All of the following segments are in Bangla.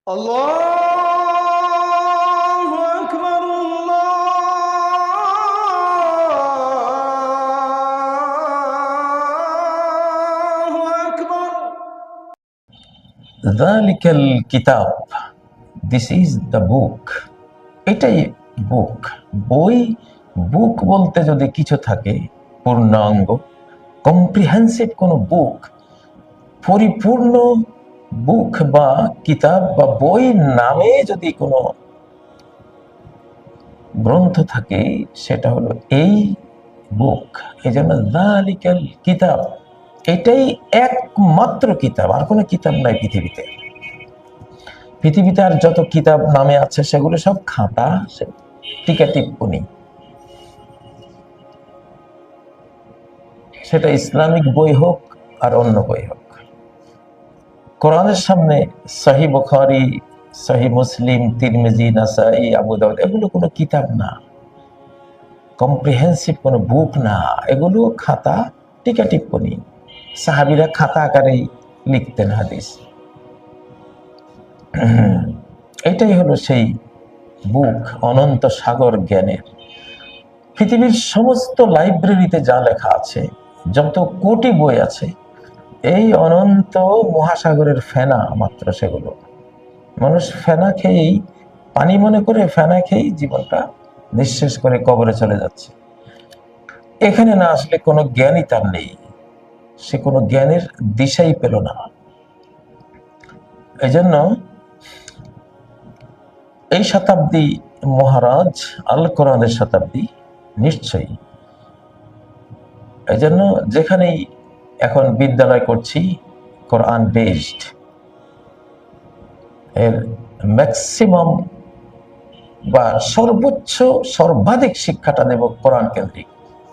আল্লাহু আকবার, আল্লাহু আকবার। যালিকাল কিতাব, দিস ইজ দ্য বুক। এটাই বুক। বই, বুক বলতে যদি কিছু থাকে পূর্ণাঙ্গ কম্প্রিহেন্সিভ কোনো বুক, পরিপূর্ণ বুক বা কিতাব বা বই নামে যদি কোনো গ্রন্থ থাকে সেটা হলো এই বুক। এই জন্য যালিকাল কিতাব, এটাই একমাত্র কিতাব, আর কোনো কিতাব নাই পৃথিবীতে। পৃথিবীতে আর যত কিতাব নামে আছে সেগুলো সব খাতা, টিকা টিপ্পনি। সেটা ইসলামিক বই হোক আর অন্য বই হোক। কোরআনের সামনে সহিহ বুখারী, সহিহ মুসলিম, তিরমিজি, নাসাই, আবু দাউদ এগুলো কোনো কিতাব না, কম্প্রিহেন্সিভ কোনো বুক না। এগুলো খাতা, টিকা টিপ্পনি। সাহাবীরা খাতা আকারেই লিখতেন হাদিস। এটাই হলো সেই বুক, অনন্ত সাগর জ্ঞানের। পৃথিবীর সমস্ত লাইব্রেরিতে যা লেখা আছে, যত কোটি বই আছে, এই অনন্ত মহাসাগরের ফেনা মাত্র সেগুলো। মানুষ ফেনা খেয়েই, পানি মনে করে ফেনা খেয়েই জীবনটা নিঃশেষ করে কবরে চলে যাচ্ছে। এখানে না আসলে কোনো জ্ঞানই তার নেই, সে কোনো জ্ঞানের দিশাই পেল না। এই জন্য এই শতাব্দী মহারাজ আল কোরআনের শতাব্দী নিশ্চয়ই। এই জন্য যেখানেই এখন বিদ্যালয় করছি কোরআন বেসড, এর ম্যাক্সিমাম বা সর্বোচ্চ সর্বাধিক শিক্ষাটা দেব কোরআন কেন্দ্রিক।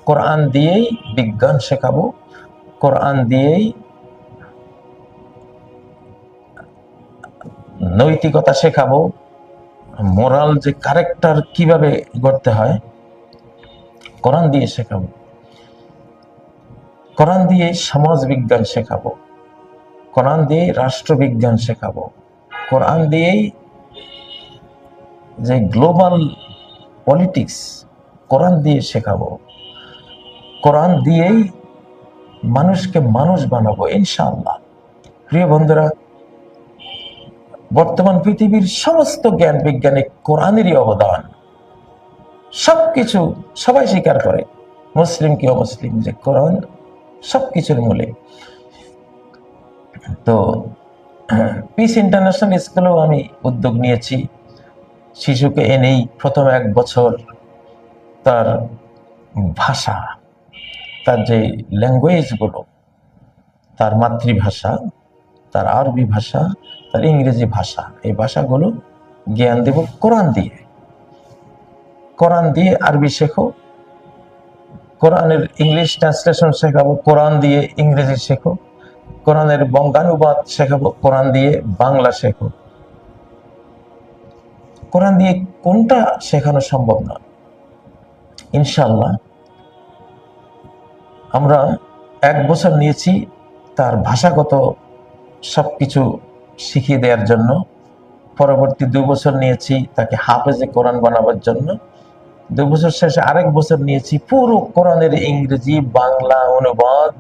কোরআন দিয়েই বিজ্ঞান শেখাবো, কোরআন দিয়েই নৈতিকতা শেখাবো, মোরাল যে ক্যারেক্টার কিভাবে গড়তে হয় কোরআন দিয়ে শেখাবো, কোরআন দিয়ে সমাজ বিজ্ঞান শেখাবো, কোরআন দিয়ে রাষ্ট্রবিজ্ঞান শেখাবো, কোরআন দিয়েই যে গ্লোবাল পলিটিক্স কোরআন দিয়ে শেখাবো, কোরআন দিয়েই মানুষকে মানুষ বানাবো ইনশাআল্লাহ। প্রিয় বন্ধুরা, বর্তমান পৃথিবীর সমস্ত জ্ঞান বিজ্ঞানে কোরআনেরই অবদান। সবকিছু সবাই স্বীকার করে, মুসলিম কি অমুসলিম, যে কোরআন সবকিছুর মূলে। তো পিস ইন্টারন্যাশনাল স্কুলেও আমি উদ্যোগ নিয়েছি। শিশুকে এনেই প্রথম 1 বছর তার ভাষা, তার যে ল্যাঙ্গুয়েজগুলো, তার মাতৃভাষা, তার আরবি ভাষা, তার ইংরেজি ভাষা, এই ভাষাগুলো জ্ঞান দেব কোরআন দিয়ে। কোরআন দিয়ে আরবি শেখো, কোরআনের ইংলিশ ট্রান্সলেশন শেখাবো, কোরআন দিয়ে ইংরেজি শেখো, কোরআনের বঙ্গানুবাদ শেখাবো, কোরআন দিয়ে বাংলা শেখো। কোরআন দিয়ে কোনটা শেখানো সম্ভব না? ইনশাআল্লাহ আমরা 1 বছর নিয়েছি তার ভাষাগত সবকিছু শিখিয়ে দেওয়ার জন্য, পরবর্তী 2 বছর নিয়েছি তাকে হাফেজে কোরআন বানাবার জন্য, 2 বছর শেষে আরেক বছর নিয়েছি পুরো কোরআনের ইংরেজি বাংলা অনুবাদ,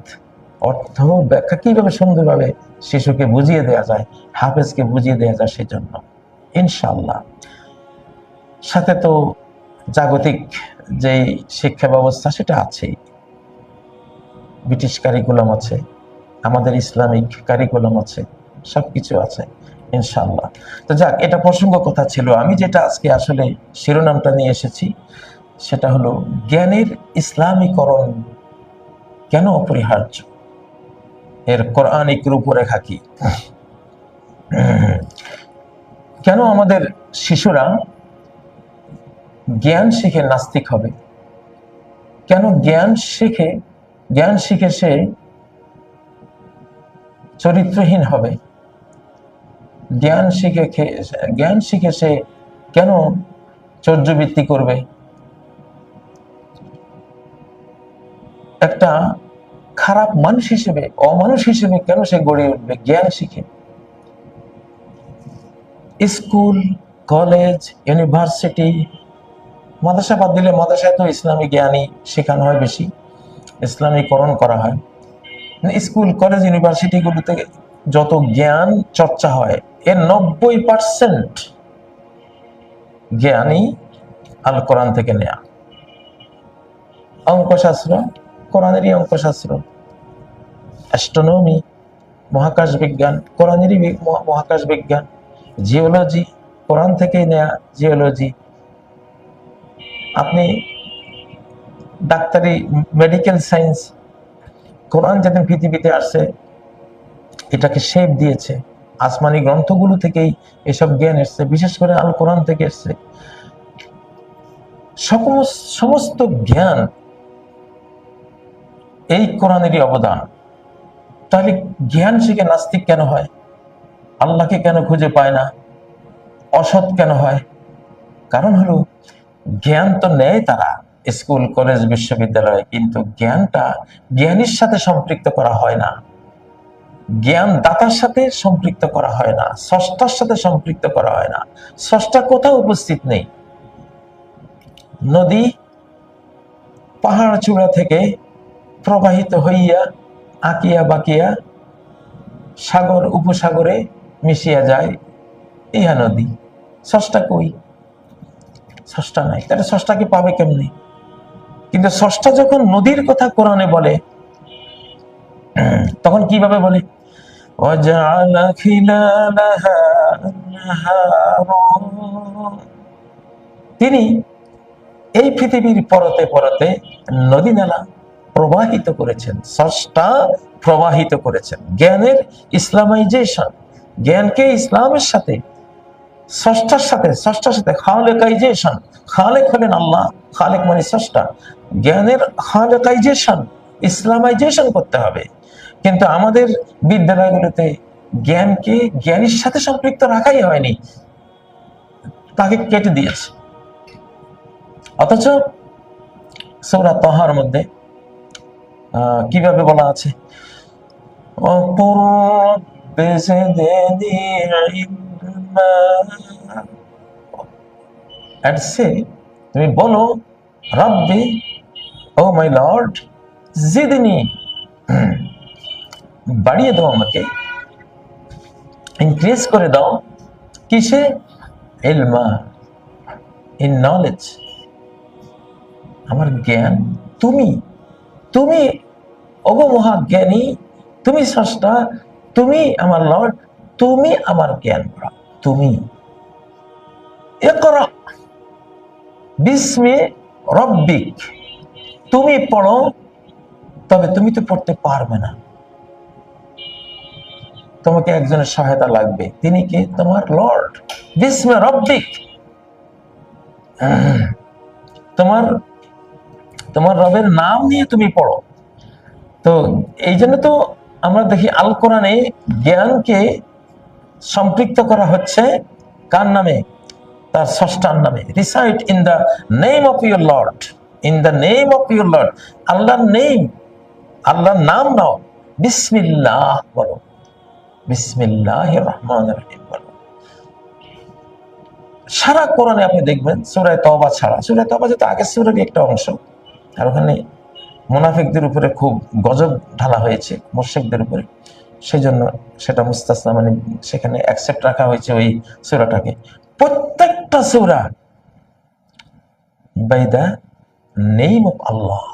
অর্থ, ব্যাখ্যা কিভাবে সুন্দরভাবে শিশুকে বুঝিয়ে দেওয়া যায়, হাফেজকে বুঝিয়ে দেওয়া যায় সেজন্য ইনশাআল্লাহ। সাথে তো জাগতিক যে শিক্ষা ব্যবস্থা সেটা আছেই, ব্রিটিশ কারিকুলাম আছে, আমাদের ইসলামিক কারিকুলাম আছে, সবকিছু আছে ইনশাআল্লাহ। তো যাক, এটা প্রসঙ্গ কথা ছিল। আমি যেটা আজকে আসলে শিরোনামটা নিয়ে এসেছি সেটা হলো জ্ঞানের ইসলামীকরণ কেন অপরিহার্য, এর কোরআনিক রূপরেখা কি। কেন আমাদের শিশুরা জ্ঞান শিখে নাস্তিক হবে, কেন জ্ঞান শিখে সে চরিত্রহীন হবে, জ্ঞান শিখে সে কেন চর্যবৃত্তি করবে, একটা খারাপ মানুষ হিসেবে, অমানুষ হিসেবে কেন সে গড়ে উঠবে জ্ঞান শিখে। স্কুল, কলেজ, ইউনিভার্সিটি, মাদ্রাসা বাদ দিলে মাদ্রাসায় তো ইসলামী জ্ঞানই শেখানো হয় বেশি, ইসলামীকরণ করা হয়। স্কুল, কলেজ, ইউনিভার্সিটিগুলোতে যত জ্ঞান চর্চা হয় এর 90% জ্ঞানই আল কোরআন থেকে নেয়া। অঙ্কশাস্ত্র কোরআনেরই অঙ্কশাস্ত্র, অ্যাস্ট্রোনমি মহাকাশ বিজ্ঞান কোরআনেরই মহাকাশ বিজ্ঞান, জিওলজি কোরআন থেকেই নেয়া জিওলজি। আপনি ডাক্তারি, মেডিকেল সায়েন্স, কোরআন যেদিন পৃথিবীতে আসছে এটাকে শেপ দিয়েছে, আসমানি গ্রন্থগুলো থেকেই এসব জ্ঞান এসছে, বিশেষ করে আল কোরআন থেকে এসছে। সমস্ত জ্ঞান এই কোরআনেরই অবদান। তাহলে জ্ঞান শিখে নাস্তিক কেন হয়? আল্লাহকে কেন খুঁজে পায় না? অসৎ কেন হয়? কারণ হলো জ্ঞান তো নেয় তারা স্কুল, কলেজ, বিশ্ববিদ্যালয়ে, কিন্তু জ্ঞানটা জ্ঞানীর সাথে সম্পৃক্ত করা হয় না, জ্ঞান দাতার সাথে সম্পৃক্ত করা হয় না, স্রষ্টার সাথে সম্পৃক্ত করা হয় না। স্রষ্টা কোথাও উপস্থিত নেই। নদী পাহাড় চূড়া থেকে প্রবাহিত হইয়া আঁকিয়া বাকিয়া সাগর উপসাগরে মিশিয়া যায়, ইহা নদী। স্রষ্টা কই? স্রষ্টা নাই, তাহলে স্রষ্টাকে পাবে কেমনি? কিন্তু স্রষ্টা যখন নদীর কথা কোরআনে বলে তখন কিভাবে বলে? তিনি এই পৃথিবীর পরতে পরতে নদী নালা প্রবাহিত করেছেন, স্রষ্টা প্রবাহিত করেছেন। জ্ঞানের ইসলামাইজেশন, জ্ঞানকে ইসলামের সাথে, স্রষ্টার সাথে খালেকাইজেশন। খালেক হলেন আল্লাহ, খালেক মানে স্রষ্টা। জ্ঞানের খালেকাইজেশন, ইসলামাইজেশন করতে হবে। কিন্তু আমাদের বিদ্যালয়গুলোতে জ্ঞানকে জ্ঞানীর সাথে সম্পৃক্ত রাখাই হয়নি, তাকে কেটে দিয়েছে। অথচ সূরা তাহার মধ্যে কিভাবে বলা আছে? তুমি বলো রব্বি, ও মাই লর্ড, জিদনি, বাড়িয়ে দাও আমাকে, ইনক্রিজ করে দাও। কিসে? ইলমা, ইন নলেজ, আমার জ্ঞান। তুমি ওগো মহাজ্ঞানী, তুমি স্রষ্টা, তুমি আমার লর্ড, তুমি আমার জ্ঞান। তুমি ইকরা বিস্মি রব্বিক, তুমি পড়ো। তবে তুমি তো পড়তে পারবে না, তোমাকে একজনের সহায়তা লাগবে। তিনি কে? তোমার লর্ড। বিস্মি রব্বিক, তোমার রবের নাম নিয়ে তুমি পড়ো। তো এই জন্য তো আমরা দেখি আল কোরআনে জ্ঞানকে সম্পৃক্ত করা হচ্ছে কার নামে? তার স্রষ্টার নামে। Recite in the name of your Lord, in the name of your Lord. আল্লাহর নেম, আল্লাহর নাম নাও, বিসমিল্লাহ বলো, বিসমিল্লাহির রহমানির রহিম বলো। সারা কোরআনে আপনি দেখবেন সূরা তওবা ছাড়া, সূরা তওবা যেটা আগের সূরারই একটা অংশ, আর ওখানে মুনাফিকদের উপরে খুব গজব ঢালা হয়েছে, মুশরিকদের উপরে, সেই জন্য সেটা মুস্তাসনা, মানে সেখানে অ্যাকসেপ্ট রাখা হয়েছে ওই সূরাটাকে। প্রত্যেকটা সূরা বাই দ্য নেম অফ আল্লাহ।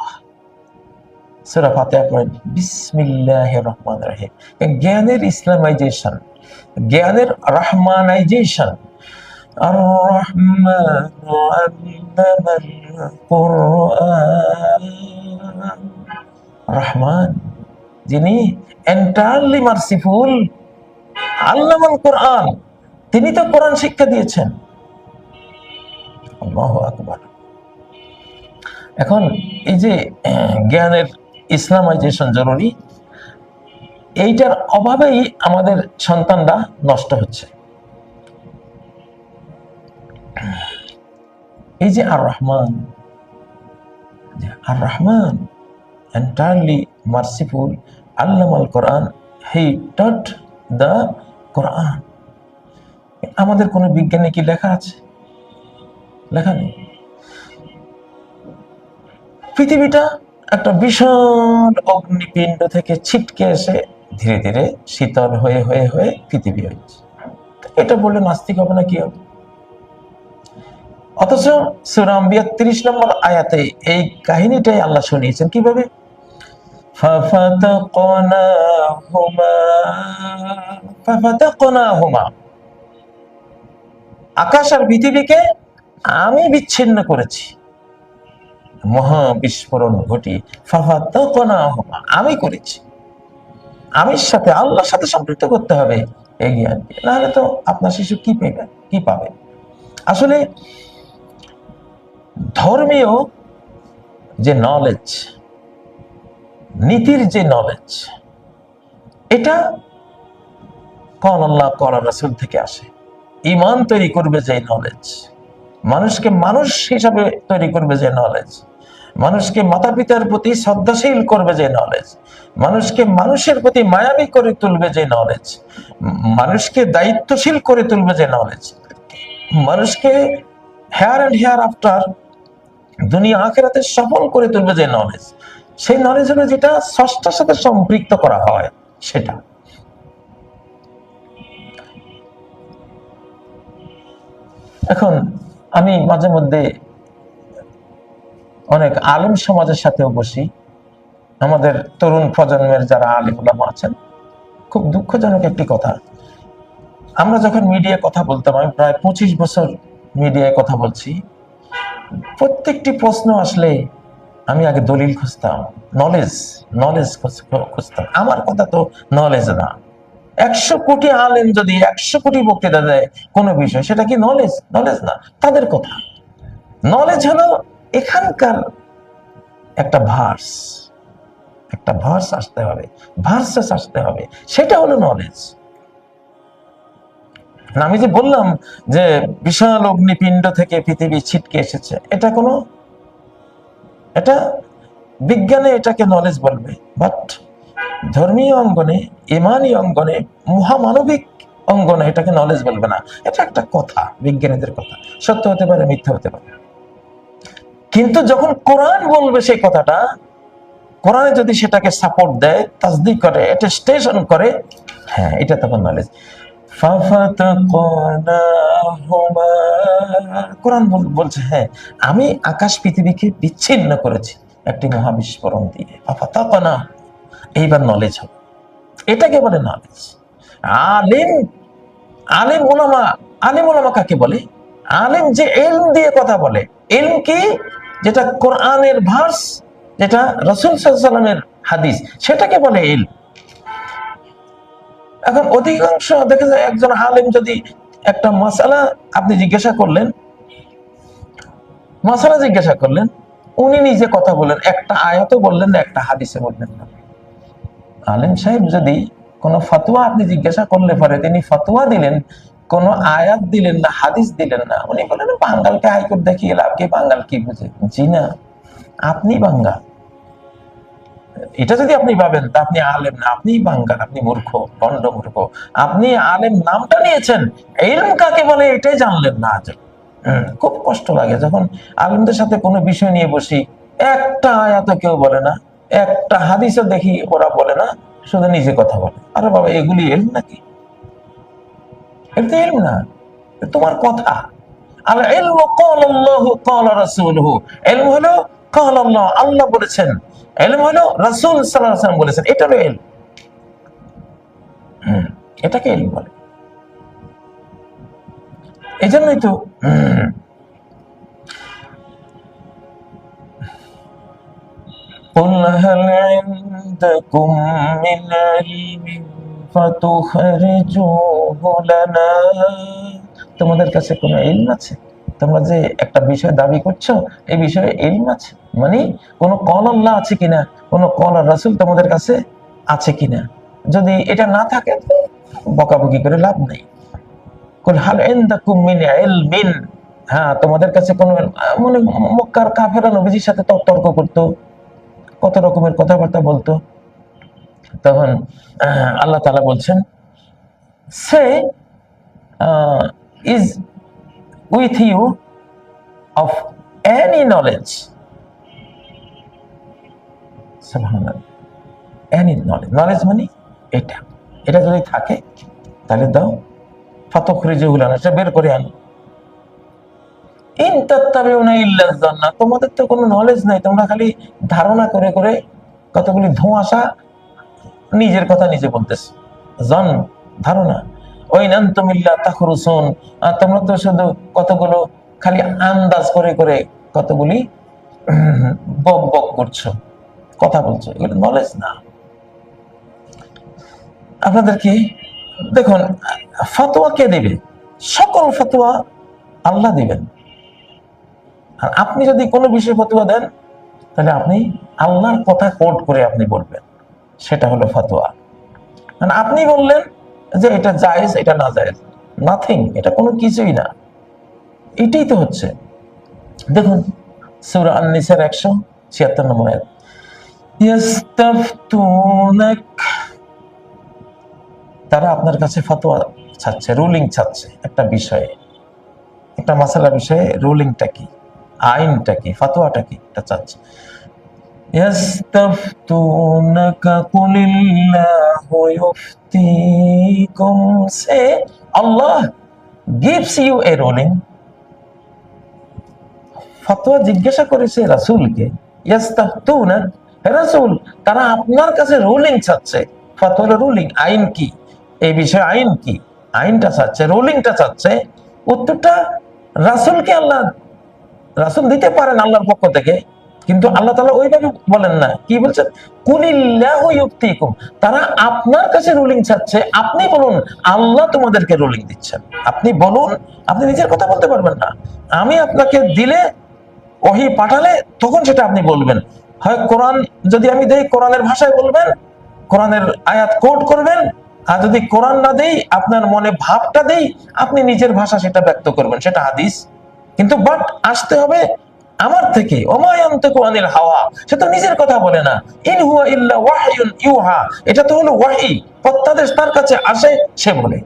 সূরা ফাতিহা পড়েন বিসমিল্লাহির রহমানির রহিম। জ্ঞানের ইসলামাইজেশন, জ্ঞানের রহমানাইজেশন। আর রহমান আল্লামাল কুরআন, রহমান যিনি এন্টায়ারলি মার্সিফুল, আল্লামাল কুরআন, তিনি তো কোরআন শিক্ষা দিয়েছেন। আল্লাহু আকবার। এখন এই যে জ্ঞানের ইসলামাইজেশন জরুরি, এইটার অভাবেই আমাদের সন্তানরা নষ্ট হচ্ছে। এই যে আর Rahman, entirely merciful, allama al Quran, he taught the Quran. আমাদের কোনো বিজ্ঞানে কি লেখা আছে? লেখা নেই। পৃথিবীটা একটা বিশাল অগ্নিপিণ্ড থেকে ছিটকে এসে ধীরে ধীরে শীতল হয়ে হয়ে হয়ে পৃথিবী হয়েছে। এটা বললে নাস্তিক হবে না কি হবে? অথচ সূরা আম্বিয়া ৩০ নম্বর আয়াতে এই কাহিনীটাই আল্লাহ শুনিয়েছেন কিভাবে? ফাফাতাকনাহুমা, আকাশ আর পৃথিবীকে আমি বিচ্ছিন্ন করেছি, মহা বিস্ফোরণ ঘটিয়ে। ফাফাতাকনাহুমা, আমি করেছি। আমির সাথে আল্লাহর সাথে সম্পৃক্ত করতে হবে এই জ্ঞান, নাহলে তো আপনার শিশু কি পাবে? আসলে ধর্মীয় যে নলেজ, নীতির যে নলেজ, এটা কল আল্লাহ কল রাসূল থেকে আসে। ঈমান তৈরি করবে যে নলেজ, মানুষকে মানুষ হিসাবে তৈরি করবে যে নলেজ, মানুষকে মাতা পিতার প্রতি শ্রদ্ধাশীল করবে যে নলেজ, মানুষকে মানুষের প্রতি মায়াবী করে তুলবে যে নলেজ, মানুষকে দায়িত্বশীল করে তুলবে যে নলেজ, মানুষকে হেয়ার অ্যান্ড হেয়ার আফটার দুনিয়া আখিরাতে সফল করে তুলবে যে নলেজ, সেই নলেজ হলো যেটা স্রষ্টার সাথে সম্পৃক্ত করা হয় সেটা। এখন আমি মাঝে মধ্যে অনেক আলেম সমাজের সাথেও বসি, আমাদের তরুণ প্রজন্মের যারা আলেম ওলামা আছেন। খুব দুঃখজনক একটি কথা, আমরা যখন মিডিয়ায় কথা বলতাম, আমি প্রায় 25 বছর মিডিয়ায় কথা বলছি, প্রত্যেকটি প্রশ্ন আসলে আমি আগে দলিল খুঁজতাম, নলেজ খুঁজতাম। আমার কথা তো নলেজ না। 100 কোটি আলেম যদি 100 কোটি বক্তৃতা দেয় কোনো বিষয়, সেটা কি নলেজ? নলেজ না, তাদের কথা। নলেজ হলো এখানকার একটা ভার্স আসতে হবে, ভার্সেস আসতে হবে, সেটা হলো নলেজ। আমি যে বললাম যে বিশাল অগ্নিপিণ্ড থেকে পৃথিবী ছিটকে এসেছে, এটা বিজ্ঞানে এটাকে নলেজ বলবে, বাট ধর্মীয় অঙ্গনে, ইমানি অঙ্গনে, মহামানবিক অঙ্গনে এটাকে নলেজ বলবে না। এটা একটা কথা, বিজ্ঞানীদের কথা, সত্য হতে পারে, মিথ্যা হতে পারে। কিন্তু যখন কোরআন বলবে সেই কথাটা, কোরআনে যদি সেটাকে সাপোর্ট দেয়, তাসদিক করে, অ্যাটেস্টেশন করে, হ্যাঁ, এটা তখন নলেজ। কোরআন বলছে, হ্যাঁ, আমি আকাশ পৃথিবীকে বিচ্ছিন্ন করেছি একটি মহাবিস্ফোরণ দিয়ে। এইবার নলেজ হবে, এটাকে বলে নলেজ। আলেম ওলামা কাকে বলে? আলেম যে ইলম দিয়ে কথা বলে। ইলম কি? যেটা কোরআনের ভার্স, যেটা রাসূল সাল্লাল্লাহু আলাইহি ওয়াসাল্লামের হাদিস, সেটাকে বলে ইলম। এখন অধিকাংশ দেখা যায় একজন আলেম যদি একটা মাসালা আপনি জিজ্ঞাসা করলেন, উনি নিজে কথা বললেন, একটা আয়াতও বললেন না, একটা হাদিসে বললেন না। আলেম সাহেব যদি কোন ফতোয়া আপনি জিজ্ঞাসা করলে পরে তিনি ফতোয়া দিলেন, কোন আয়াত দিলেন না, হাদিস দিলেন না, উনি বলেন বাঙ্গালকে হাইকোর্ট দেখিয়ে লাভ কি, বাঙ্গাল কি বুঝে? জি না, আপনি বাঙ্গাল। এটা যদি আপনি ভাবেন তা আপনি আলেম না, আপনি বাঙ্গাল, আপনি মূর্খ, ভণ্ড মূর্খ। আপনি আলেম নামটা নিয়েছেন, ইলম কাকে বলে এটাই জানলেন না আজ। খুব কষ্ট লাগে যখন আলেমদের সাথে কোনো বিষয় নিয়ে বসি, একটা আয়াত কেউ বলে না, একটা হাদিসও দেখি ওরা বলে না, শুধু নিজে কথা বলে। আরে বাবা, এগুলি ইলম নাকি? এটা ইলম না, তোমার কথা। আল ইলমু ক্বালাল্লাহু ক্বালা রাসূলুহু, ইলম হলো ক্বালাল্লাহ, আল্লাহ বলেছেন, ইলম হলো রাসূল সাল্লাল্লাহু আলাইহি ওয়াসাল্লাম বলেছেন, এটা হলো ইলম। এটাকে ইলম বলে। এজন্যই তো قُلْ هَلْ عِندَكُم مِّنْ عِلْمٍ فَتُخْرِجُوهُ لَنَا, তোমাদের কাছে কোনো ইলম আছে? তোমরা যে একটা বিষয় দাবি করছো, এই বিষয়ে ইলম আছে, মানে কোনো কল আল্লাহ আছে কিনা, কোনো কল রাসূল তোমাদের কাছে আছে কিনা। যদি এটা না থাকে তো বকাবকি করে লাভ নাই। কুল হাল ইনদাকুম মিন ইলমিন, হ্যাঁ, তোমাদের কাছে কোনো, মানে মক্কার কাফেররা নবীজির সাথে তর্ক করতো, কত রকমের কথাবার্তা বলতো। তখন আল্লাহ তাআলা বলছেন, সে is with you of any knowledge, subhanallah, any knowledge মানে এটা যদি থাকে তাহলে দাও, ফাতাখরিজুহু লানা, এটা বের করে আনো। ইন তাত্তাবিউনা ইল্লা যান্না, তোমাদের তো কোনো নলেজ নাই, তোমরা খালি ধারণা করে করে কতগুলি ধোঁয়াশা নিজের কথা নিজে বলতেছো, জন ধারণা। ওয়াইন আনতুম ইল্লা তাখরুসুন, আর তোমরা তো শুধু কতগুলো খালি আন্দাজ করে করে কতগুলি বক বক করছো, কথা বলছো, এগুলো নলেজ না। আপনাদেরকে দেখুন, ফতোয়া কে দিবে? সকল ফতোয়া আল্লাহ দিবেন। আর আপনি যদি কোনো বিষয়ে ফতোয়া দেন তাহলে আপনি আল্লাহর কথা কোট করে আপনি বলবেন, সেটা হলো ফতোয়া। মানে আপনি বললেন যে এটা জায়েজ, এটা না জায়েজ, নাথিং, এটা কোনো কিছুই না। এটাই তো হচ্ছে। দেখুন সূরা আন-নিসার 176 নম্বর আয়াত, ইয়াস্তাফতুনাক, তারা আপনার কাছে ফতোয়া চাচ্ছে, রুলিং চাচ্ছে একটা বিষয়ে, একটা মাসালা বিষয়ে রুলিংটা কি, আইনটা কি, ফতোয়াটা কি, এটা চাচ্ছে। ইয়াস্তাফতুনাকা কুলিল্লাহু ইউফতিকুম, সে আল্লাহ gives you a ruling। ফতোয়া জিজ্ঞাসা করেছে রাসূলকে, ইয়াস্তাফতুনাক, হে রাসূল, তারা আপনার কাছে রুলিং চাচ্ছে। ফতোয়ার রুলিং, আইন কি, এই বিষয়ে আইন কি, আইনটা চাচ্ছে, রুলিংটা চাচ্ছে। উত্তরটা রাসূলকে রাসূল দিতে পারেন আল্লাহর পক্ষ থেকে, কিন্তু আল্লাহ তাআলা ওইভাবে বলেন না। কি বলছেন? কুলিল্লাহু ইউফতিকুম, তারা আপনার কাছে রুলিং চাচ্ছে, আপনি বলুন আল্লাহ তোমাদেরকে রুলিং দিচ্ছেন। আপনি বলুন, আপনি নিজের কথা বলতে পারবেন না। আমি আপনাকে দিলে, ওহী পাঠালে, তখন সেটা আপনি বলবেন। হয় কোরআন যদি আমি দেই, কোরআনের ভাষায় বলবেন, কোরআনের আয়াত কোট করবেন। আর যদি কোরআন না দেই, আপনার মনে ভাবটা দেই, আপনি নিজের ভাষা সেটা ব্যক্ত করবেন, সেটা হাদিস। কিন্তু বাট আসতে হবে আমার থেকে। ওমা ইয়ানতিকু আনিল হাওয়া, সে তো নিজের কথা বলে না। ইন হুয়া ইল্লা ওয়াহয়ুন ইউহা, এটা তো হলো ওয়াহী, প্রত্যাদেশ তার কাছে আসে, সে বলে।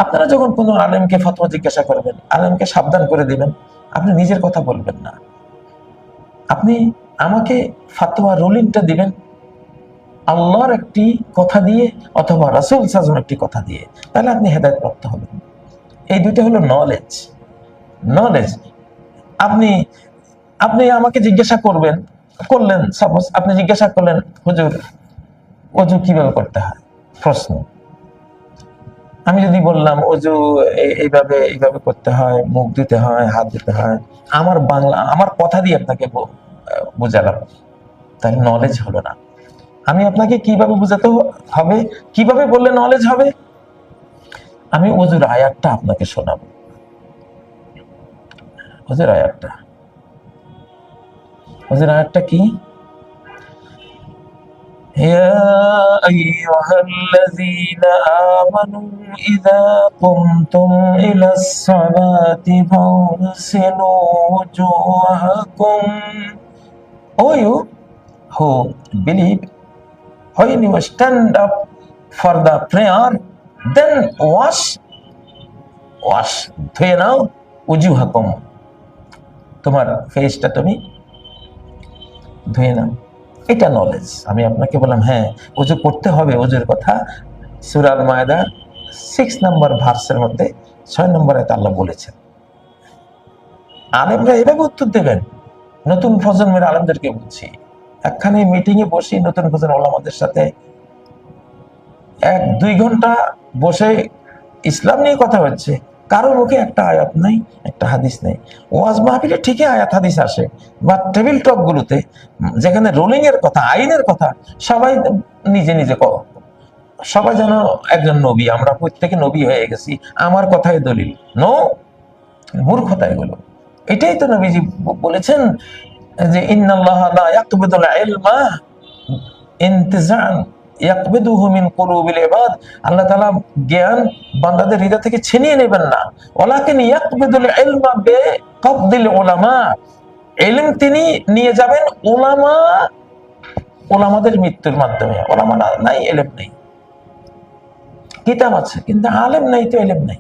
আপনারা যখন কোনো আলেমকে ফতোয়া জিজ্ঞাসা করবেন, আলেমকে সাবধান করে দিবেন, আপনি নিজের কথা বলবেন না। আপনি আমাকে ফতোয়া রুলিংটা দিবেন আল্লাহর একটি কথা দিয়ে অথবা রাসূল সাল্লাল্লাহু আলাইহি ওয়াসাল্লামের একটি কথা দিয়ে, তাহলে আপনি হেদায়েত প্রাপ্ত হবেন। এই দুইটা হলো নলেজ। আপনি আমাকে জিজ্ঞাসা করলেন, সাপোজ আপনি জিজ্ঞাসা করলেন, হুজুর ওযু কিভাবে করতে হয়, প্রশ্ন। আমি যদি বললাম ওযু এইভাবে করতে হয়, মুখ ধুতে হয়, হাত ধুতে হয়, আমার বাংলা, আমার কথা দিয়ে আপনাকে বুঝালাম, তাহলে নলেজ হলো না। আমি আপনাকে কিভাবে বুঝাতে হবে, কিভাবে বললে নলেজ হবে? আমি ওযুর আয়াতটা আপনাকে শোনাবো। ওযুর আয়াতটা কি? ইয়া আইয়ুহাল্লাযীনা আমানু ইযা কুমতুম ইলাস সালাতি ফাগসিলু ওযুহাকুম। O you who believe, when you stand up for the prayer, then wash, ধুয়ে নাও, উজুহাকুম, তোমার ফেসটা তুমি ধুয়ে নাও। এটা নলেজ। আমি আপনাকে বললাম হ্যাঁ ওযু করতে হবে, ওযুর কথা সূরা আল মায়েদা 6 নম্বর ভার্সের মধ্যে 6 নম্বর আয়াতে আল্লাহ বলেছেন। আলেমরা এভাবে উত্তর দেবেন। নতুন প্রজন্মের আলেমদেরকে বলছি, একখানে মিটিং এ বসি নতুন প্রজন্মের ওলামাদের সাথে 1-2 ঘন্টা বসে ইসলাম নিয়ে কথা হচ্ছে, কারো মুখে একটা আয়াত নেই, একটা হাদিস নেই। ওয়াজ মাহফিলে ঠিকই আয়াত হাদিস আসে, বা টেবিল টক গুলোতে যেখানে রুলিং এর কথা, আইনের কথা, সবাই নিজে নিজে সবাই যেন একজন নবী, আমরা প্রত্যেকে নবী হয়ে গেছি, আমার কথাই দলিল। নো, মূর্খতা এগুলো। এটাই তো নবীজি বলেছেন যে ইন্নাল্লাহা লা ইয়াকবিদুল ইলমা ইনতিজান ইয়াকবিদুহু মিন কুলুবিল ইবাদ, আল্লাহ তাআলা জ্ঞান বান্দাদের হৃদয় থেকে ছিনিয়ে নেবেন না। ওয়ালাকিন ইয়াকবিদুল ইলমা বিকবদিল উলামা, ইলম তিনি নিয়ে যাবেন ওলামাদের মৃত্যুর মাধ্যমে। ওলামা নাই, ইলম নেই। কিতাব আছে, কিন্তু আলেম নাই তো এলেম নাই।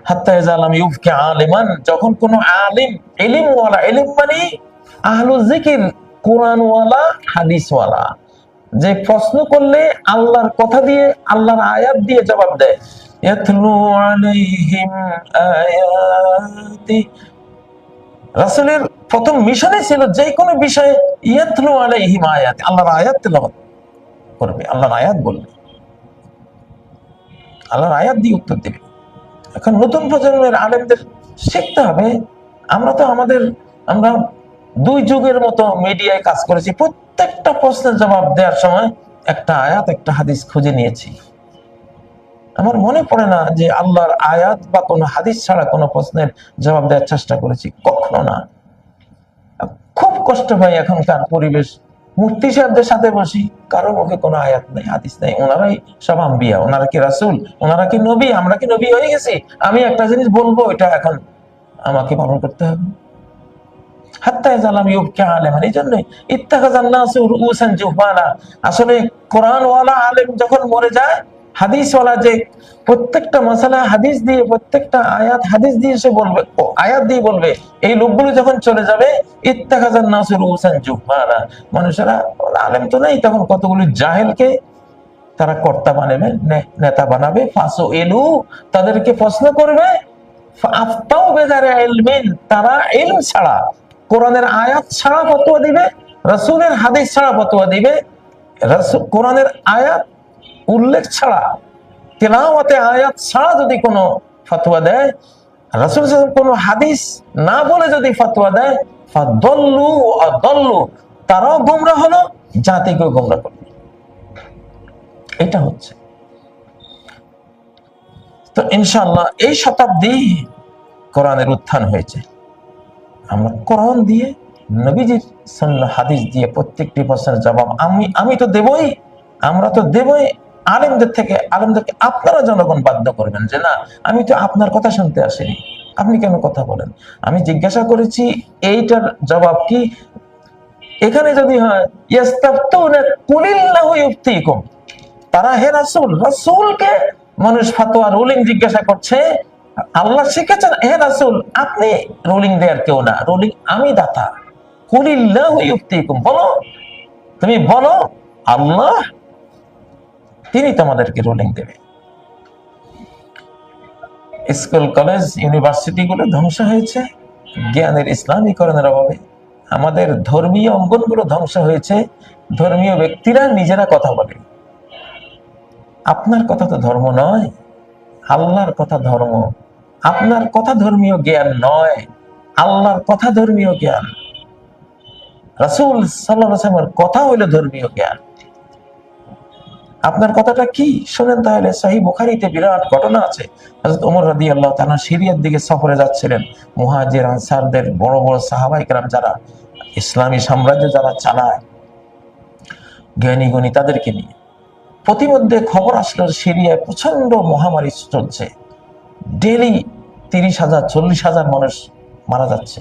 হাত্তা ইযা লাম ইউফকি আলিমান, যখন কোন আলিম ইলমওয়ালা, ইলম মানে আহলু যিকির, কোরআনওয়ালা, হাদিসওয়ালা, যে প্রশ্ন করলে আল্লাহর কথা দিয়ে, আল্লাহর আয়াত দিয়ে জবাব দেয়। ইয়াতলু আলাইহিম আয়াতি, রাসূলের প্রথম মিশনে ছিল যে কোনো বিষয়ে ইয়াতলু আলাইহিম আয়াতি, আল্লাহর আয়াত তেলাওয়াত করবে, আল্লাহর আয়াত বলবে, আল্লাহর আয়াত দিয়ে উত্তর দেবে। এখন নতুন প্রজন্মের আলেমদের শিখতে হবে। আমরা দুই যুগের মতো মিডিয়ায় কাজ করেছি, প্রত্যেকটা প্রশ্নের জবাব দেওয়ার সময় একটা আয়াত, একটা হাদিস খুঁজে নিয়েছি। আমার মনে পড়ে না যে আল্লাহর আয়াত বা কোনো হাদিস ছাড়া কোনো প্রশ্নের জবাব দেওয়ার চেষ্টা করেছি, কখনো না। খুব কষ্ট হয় এখনকার পরিবেশ, মুফতি সাহেবদের সাথে বসি, কারো মুখে কোনো আয়াত নেই, হাদিস নেই, ওনারাই সব আম্বিয়া, ওনারা কি রাসূল, ওনারা কি নবী, আমরা কি নবী হয়ে গেছি? আমি একটা জিনিস বলবো, এটা এখন আমাকে পালন করতে হবে। হাত্তা ইযা লাম ইউবকি আলিমান, এই জন্য ইত্তাখাযান নাসু রুউসান জুহবানা। আসলে কোরআনওয়ালা আলেম যখন মরে যায়, হাদিসওয়ালা যে প্রত্যেকটা মাসালা হাদিস দিয়ে, প্রত্যেকটা আয়াত হাদিস দিয়ে সে বলবে, আয়াত দিয়ে বলবে, এই লোকগুলো যখন চলে যাবে, ইত্তাখাযান নাসু রুউসান জুহবানা, মানুষেরা আলেম তো নেই, তখন কতগুলো জাহেলকে তারা কর্তা বানাবে, নেতা বানাবে। ফাসু ইলু, তাদেরকে প্রশ্ন করবে, ফাআফতাউ বিগাইরি ইলমিন, তারা ইলম ছাড়া, কোরআনের আয়াত ছাড়া ফতোয়া দিবে, রাসূলের হাদিস ছাড়া ফতোয়া দিবে। কোরআনের আয়াত উল্লেখ ছাড়া, তেলাওয়াতে আয়াত ছাড়া যদি কোনো ফতোয়া দেয়, রাসূল সাল্লাল্লাহু আলাইহি ওয়াসাল্লাম কোনো হাদিস না বলে যদি ফতোয়া দেয়, ফাদাল্লু ওয়া আদাল্লু, তারাও গোমরাহ হলো, জাতিকেও গোমরাহ করবে। এটা হচ্ছে তো। ইনশাআল্লাহ এই শতাব্দী কোরআনের উত্থান হয়েছে। আমরা কোরআন দিয়ে, নবীজির সুন্নাহ হাদিস দিয়ে প্রত্যেকটি প্রশ্নের জবাব আমি তো দেবই, আমরা তো দেবই। আলেমদেরকে আপনারা জনগণ বাধ্য করবেন যে না, আমি তো আপনার কথা শুনতে আসিনি, আপনি কেন কথা বলেন? আমি জিজ্ঞাসা করেছি, এইটার জবাব কি? এখানে যদি হয় ইয়াস্তাফতুনা কুলিল্লাহু ইফতিকুম, তারা হে রাসূল, রাসূলকে মানুষ ফতোয়া রুলিং জিজ্ঞাসা করছে, আল্লাহ শিখেছেন হে রাসূল আপনি রুলিং দেয়ার কেউ না, রুলিং আমি দাতা। কুলিল্লাহু ইফতিকুম, বলো, তুমি বলো, আল্লাহ তিনি তোমাদেরকে রুলিং দেবে। স্কুল, কলেজ, ইউনিভার্সিটি গুলো ধ্বংস হয়েছে জ্ঞানের ইসলামীকরণের অভাবে। আমাদের ধর্মীয় অঙ্গনগুলো ধ্বংস হয়েছে, ধর্মীয় ব্যক্তিরা নিজেরা কথা বলে। আপনার কথা তো ধর্ম নয়, আল্লাহর কথা ধর্ম। আপনার কথা ধর্মীয় জ্ঞান নয়, আল্লাহর কথা ধর্মীয় জ্ঞান। রাসূল সাল্লাল্লাহু আলাইহি ওয়াসাল্লামের কথা হইল ধর্মীয় জ্ঞান। আপনার কথাটা কি শুনেন তাহলে। সহিহ বুখারীতে বিরাট ঘটনা আছে। হযরত ওমর রাদিয়াল্লাহু তাআলা সিরিয়ার দিকে সফরে যাচ্ছিলেন, মুহাজির আনসারদের বড় বড় সাহাবায়ে কেরাম যারা ইসলামী সাম্রাজ্য যারা চালায়, জ্ঞানী গুণী, তাদেরকে নিয়ে প্রতিমধ্যে খবর আসলো সিরিয়ায় প্রচন্ড মহামারী চলছে, ডেইলি 30,000 40,000 মানুষ মারা যাচ্ছে।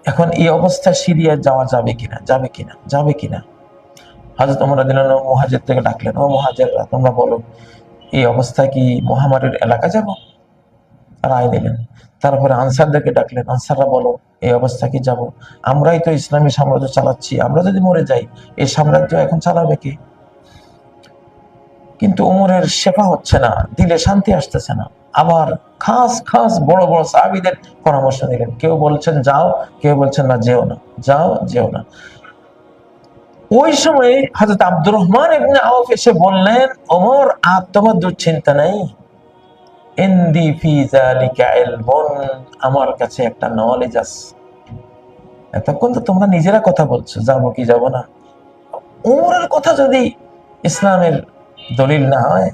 এখন এই অবস্থায় সিরিয়ায় যাওয়া যাবে কিনা। হযরত ওমর রাদিয়াল্লাহু আনহু মুহাজির থেকে ডাকলেন, ও মুহাজিররা, তোমরা বলো, এই অবস্থায় কি মহামারীর এলাকা যাব? রায় দিলেন। তারপরে আনসারদেরকে ডাকলেন, আনসাররা বলো, এই অবস্থা কি যাব? আমরাই তো ইসলামী সাম্রাজ্য চালাচ্ছি, আমরা যদি মরে যাই এই সাম্রাজ্য এখন চালাবে কে? কিন্তু ওমরের শেফা হচ্ছে না, দিলে শান্তি আসতেছে না। আবার খাস বড় বড় সাহাবীদের পরামর্শ দিলেন, কেউ বলছেন যাও, কেউ বলছেন না যেও না। ওই সময় হযরত আব্দুর রহমান ইবনে আওফ এসে বললেন, ওমর, আর তোমার দুশ্চিন্তা নাই, ইনদি ফি যালিকা ইলমুন, আমার কাছে একটা নলেজ আছে। এতক্ষণ তো তোমরা নিজেরা কথা বলছো, যাবো কি যাব না। ওমরের কথা যদি ইসলামের দলিল না হয়,